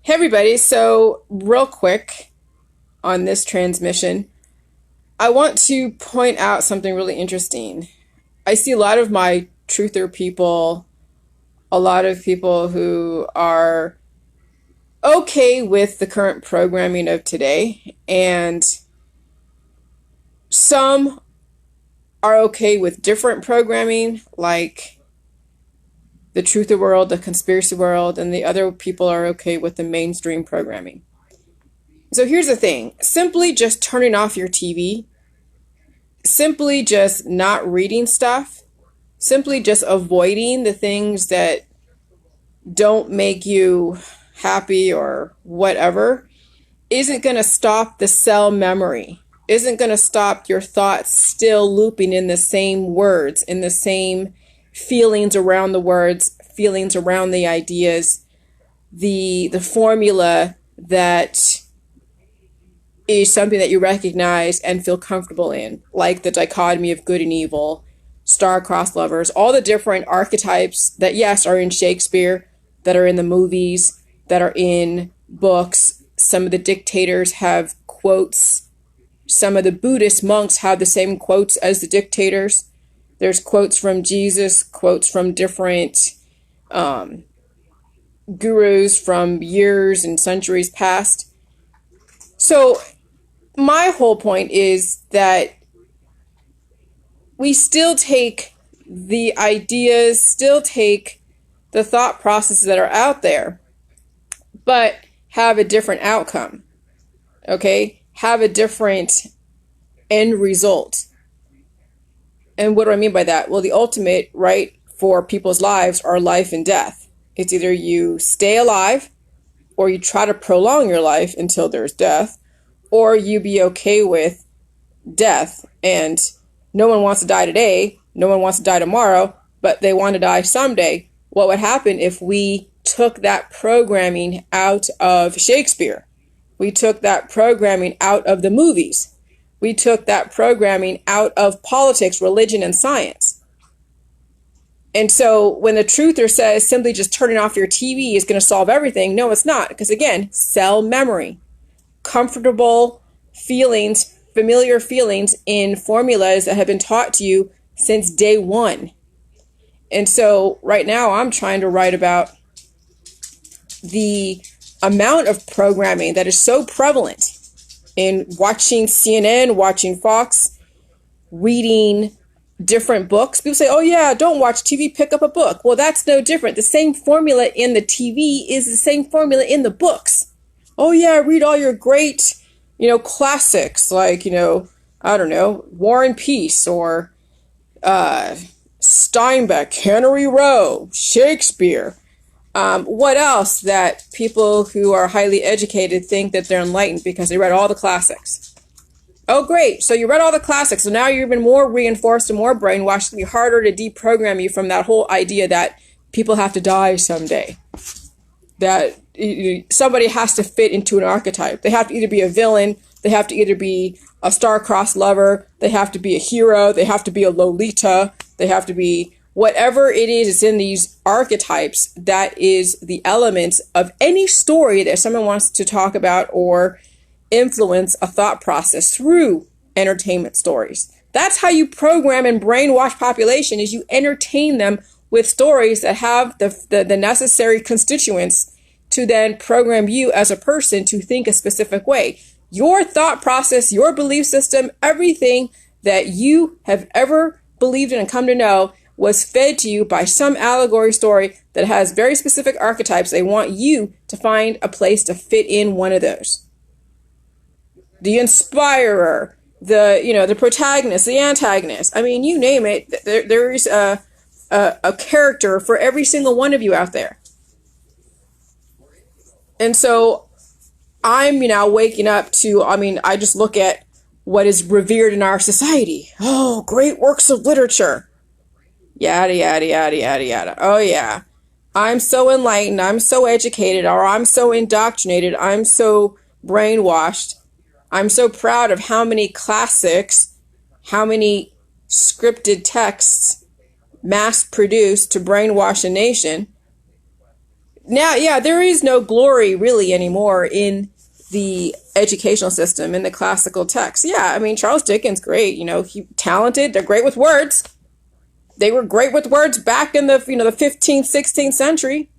Hey everybody, so real quick on this transmission, I want to point out something really interesting. I see a lot of my truther people, a lot of people who are okay with the current programming of today, and some are okay with different programming, like the truther world, the conspiracy world, and the other people are okay with the mainstream programming. So here's the thing, simply just turning off your TV, simply just not reading stuff, simply just avoiding the things that don't make you happy or whatever, isn't going to stop the cell memory, isn't going to stop your thoughts still looping in the same words, in the same feelings around the words, feelings around the ideas, the formula that is something that you recognize and feel comfortable in, like the dichotomy of good and evil, star-crossed lovers, all the different archetypes that, yes, are in Shakespeare, that are in the movies, that are in books. Some of the dictators have quotes. Some of the Buddhist monks have the same quotes as the dictators. There's quotes from Jesus, quotes from different gurus from years and centuries past. So my whole point is that we still take the ideas, still take the thought processes that are out there, but have a different outcome, okay? Have a different end result. And what do I mean by that? Well, the ultimate, right, for people's lives are life and death. It's either you stay alive or you try to prolong your life until there's death, or you be okay with death. And no one wants to die today, no one wants to die tomorrow, but they want to die someday. What would happen if we took that programming out of Shakespeare? We took that programming out of the movies. We took that programming out of politics, religion, and science. And so when the truther says simply just turning off your TV is going to solve everything, no, it's not. Because again, cell memory, comfortable feelings, familiar feelings in formulas that have been taught to you since day one. And so right now I'm trying to write about the amount of programming that is so prevalent in watching CNN, watching Fox, reading different books. People say, oh yeah, don't watch TV, pick up a book. Well, that's no different. The same formula in the TV is the same formula in the books. Oh yeah, read all your great, classics like, I don't know, War and Peace or Steinbeck, Henry Rowe, Shakespeare. What else that people who are highly educated think that they're enlightened because they read all the classics? Oh, great. So you read all the classics. So now you're even more reinforced and more brainwashed. It'll be harder to deprogram you from that whole idea that people have to die someday. That somebody has to fit into an archetype. They have to either be a villain. They have to either be a star-crossed lover. They have to be a hero. They have to be a Lolita. They have to be whatever it is. It's in these archetypes. That is the elements of any story that someone wants to talk about or influence a thought process through entertainment stories. That's how you program and brainwash population, is you entertain them with stories that have the necessary constituents to then program you as a person to think a specific way. Your thought process, your belief system, everything that you have ever believed in and come to know was fed to you by some allegory story that has very specific archetypes. They want you to find a place to fit in one of those. The inspirer, the protagonist, the antagonist. I mean, you name it. There is a character for every single one of you out there. And so I'm now waking up to, I just look at what is revered in our society. Oh, great works of literature. Yada, yada, yada, yada, yada. Oh, yeah. I'm so enlightened. I'm so educated. Or I'm so indoctrinated. I'm so brainwashed. I'm so proud of how many classics, how many scripted texts mass produced to brainwash a nation Now, yeah, there is no glory really anymore in the educational system, in the classical text. Yeah, I mean, Charles Dickens, great, he talented, they're great with words. They were great with words back in the 15th, 16th century.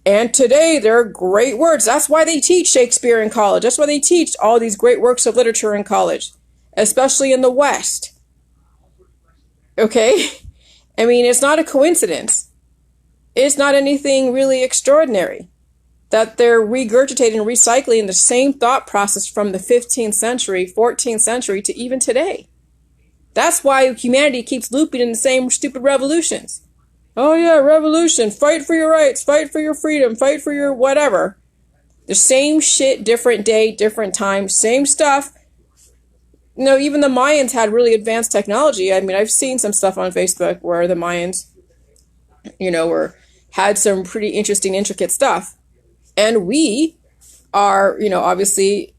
And today they're great words. That's why they teach Shakespeare in college. That's why they teach all these great works of literature in college, especially in the West. Okay? I mean, it's not a coincidence. It's not anything really extraordinary that they're regurgitating and recycling the same thought process from the 15th century, 14th century to even today. That's why humanity keeps looping in the same stupid revolutions. Oh yeah, revolution, fight for your rights, fight for your freedom, fight for your whatever. The same shit, different day, different time, same stuff. Even the Mayans had really advanced technology. I mean, I've seen some stuff on Facebook where the Mayans, had some pretty interesting, intricate stuff. And we are, obviously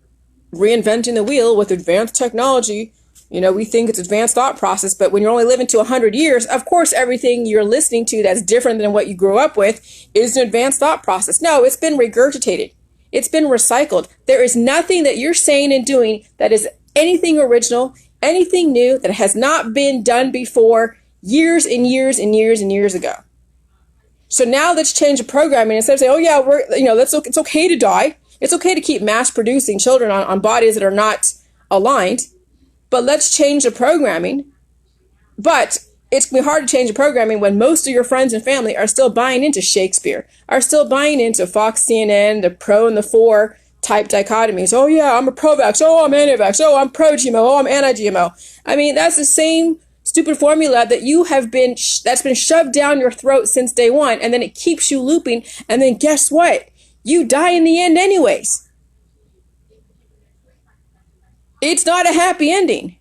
reinventing the wheel with advanced technology. We think it's advanced thought process, but when you're only living to 100 years, of course, everything you're listening to that's different than what you grew up with is an advanced thought process. No, it's been regurgitated. It's been recycled. There is nothing that you're saying and doing that is anything original, anything new that has not been done before years and years and years and years ago. So now let's change the programming. Instead of saying, oh yeah, it's okay to die. It's okay to keep mass producing children on bodies that are not aligned. But let's change the programming. But it's going to be hard to change the programming when most of your friends and family are still buying into Shakespeare, are still buying into Fox CNN, the pro and the for type dichotomies. Oh yeah, I'm a pro-vax. Oh, I'm anti-vax. Oh, I'm pro-GMO. Oh, I'm anti-GMO. I mean, that's the same stupid formula that you have been, that's been shoved down your throat since day one. And then it keeps you looping. And then guess what? You die in the end anyways. It's not a happy ending.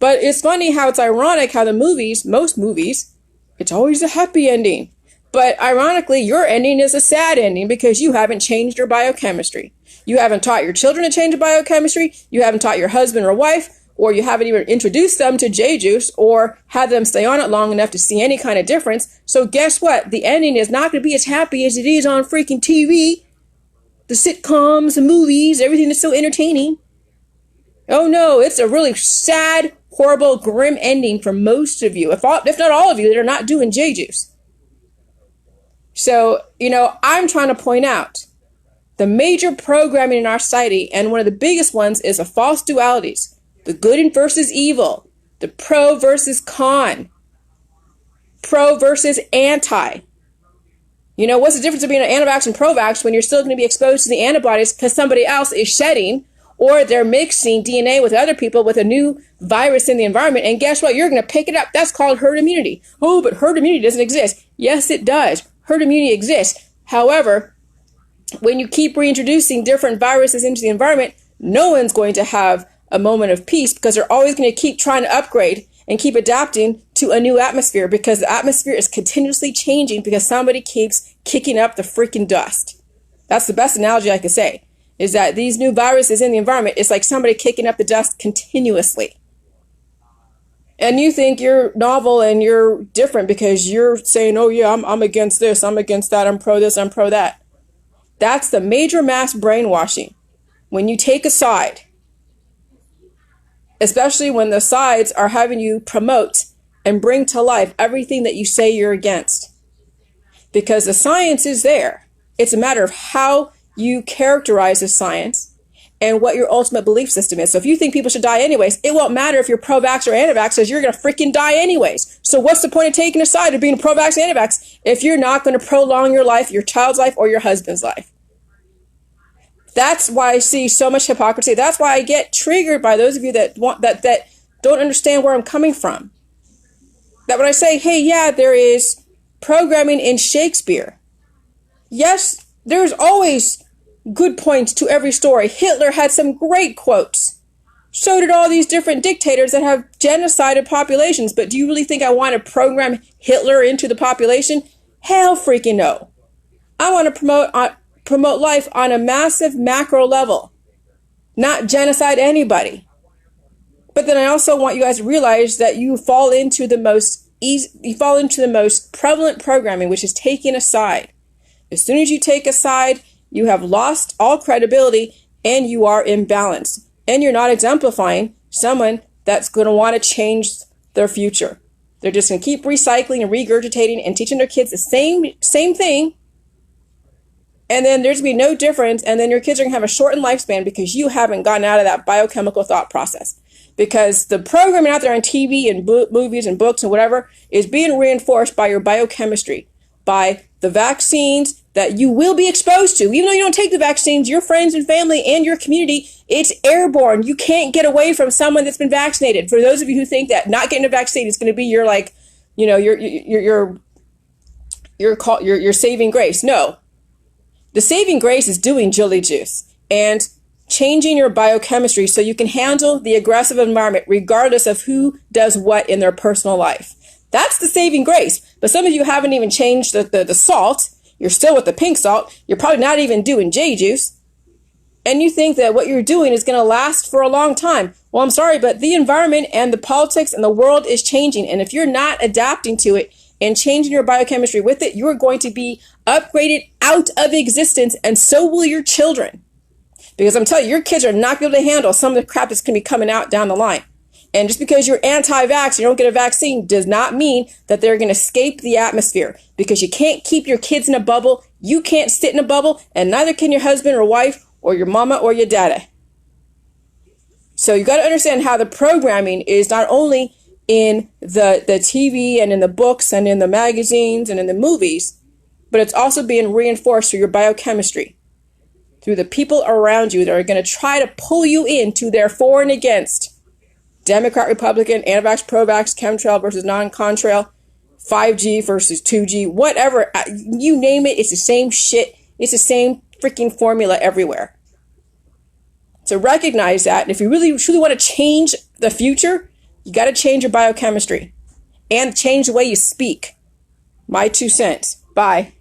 But it's funny how it's ironic how most movies, it's always a happy ending. But ironically, your ending is a sad ending because you haven't changed your biochemistry. You haven't taught your children to change biochemistry. You haven't taught your husband or wife, or you haven't even introduced them to J-juice or had them stay on it long enough to see any kind of difference. So guess what? The ending is not going to be as happy as it is on freaking TV. The sitcoms, the movies, everything that's so entertaining. Oh no, it's a really sad, horrible, grim ending for most of you, if not all of you that are not doing J-juice. So, I'm trying to point out the major programming in our society, and one of the biggest ones is the false dualities, the good versus evil, the pro versus con, pro versus anti. What's the difference between an anti-vax and pro-vax when you're still going to be exposed to the antibodies because somebody else is shedding, or they're mixing DNA with other people with a new virus in the environment, and guess what? You're going to pick it up. That's called herd immunity. Oh, but herd immunity doesn't exist. Yes, it does. Herd immunity exists. However, when you keep reintroducing different viruses into the environment, no one's going to have a moment of peace because they're always going to keep trying to upgrade and keep adapting to a new atmosphere because the atmosphere is continuously changing because somebody keeps kicking up the freaking dust. That's the best analogy I could say. Is that these new viruses in the environment, it's like somebody kicking up the dust continuously. And you think you're novel and you're different because you're saying, oh yeah, I'm against this, I'm against that, I'm pro this, I'm pro that. That's the major mass brainwashing. When you take a side, especially when the sides are having you promote and bring to life everything that you say you're against. Because the science is there. It's a matter of how you characterize the science and what your ultimate belief system is. So if you think people should die anyways, it won't matter if you're pro-vax or anti-vax because you're going to freaking die anyways. So what's the point of taking a side of being pro-vax and anti-vax if you're not going to prolong your life, your child's life, or your husband's life? That's why I see so much hypocrisy. That's why I get triggered by those of you that want that don't understand where I'm coming from. That when I say, hey, yeah, there is programming in Shakespeare. Yes, there's always good points to every story. Hitler had some great quotes. So did all these different dictators that have genocided populations. But do you really think I want to program Hitler into the population? Hell freaking no. I want to promote life on a massive macro level, not genocide anybody. But then I also want you guys to realize that you fall into the most prevalent programming, which is taking a side. As soon as you take a side, you have lost all credibility and you are imbalanced. And you're not exemplifying someone that's going to want to change their future. They're just going to keep recycling and regurgitating and teaching their kids the same thing. And then there's going to be no difference. And then your kids are going to have a shortened lifespan because you haven't gotten out of that biochemical thought process. Because the programming out there on TV and movies and books and whatever is being reinforced by your biochemistry, by the vaccines that you will be exposed to. Even though you don't take the vaccines, your friends and family and your community, it's airborne. You can't get away from someone that's been vaccinated. For those of you who think that not getting a vaccine is going to be your, like, you know, your saving grace. No. The saving grace is doing Jilly Juice and changing your biochemistry so you can handle the aggressive environment regardless of who does what in their personal life. That's the saving grace. But some of you haven't even changed the salt. You're still with the pink salt. You're probably not even doing J juice. And you think that what you're doing is going to last for a long time. Well, I'm sorry, but the environment and the politics and the world is changing. And if you're not adapting to it and changing your biochemistry with it, you're going to be upgraded out of existence. And so will your children. Because I'm telling you, your kids are not going to be able to handle some of the crap that's going to be coming out down the line. And just because you're anti-vax, you don't get a vaccine, does not mean that they're going to escape the atmosphere. Because you can't keep your kids in a bubble. You can't sit in a bubble. And neither can your husband or wife or your mama or your daddy. So you got to understand how the programming is not only in the TV and in the books and in the magazines and in the movies, but it's also being reinforced through your biochemistry, through the people around you that are going to try to pull you into their for and against. Democrat, Republican, anti-vax, pro-vax, chemtrail versus non-contrail, 5G versus 2G, whatever, you name it, it's the same shit. It's the same freaking formula everywhere. So recognize that. And if you really truly want to change the future, you got to change your biochemistry and change the way you speak. My 2 cents. Bye.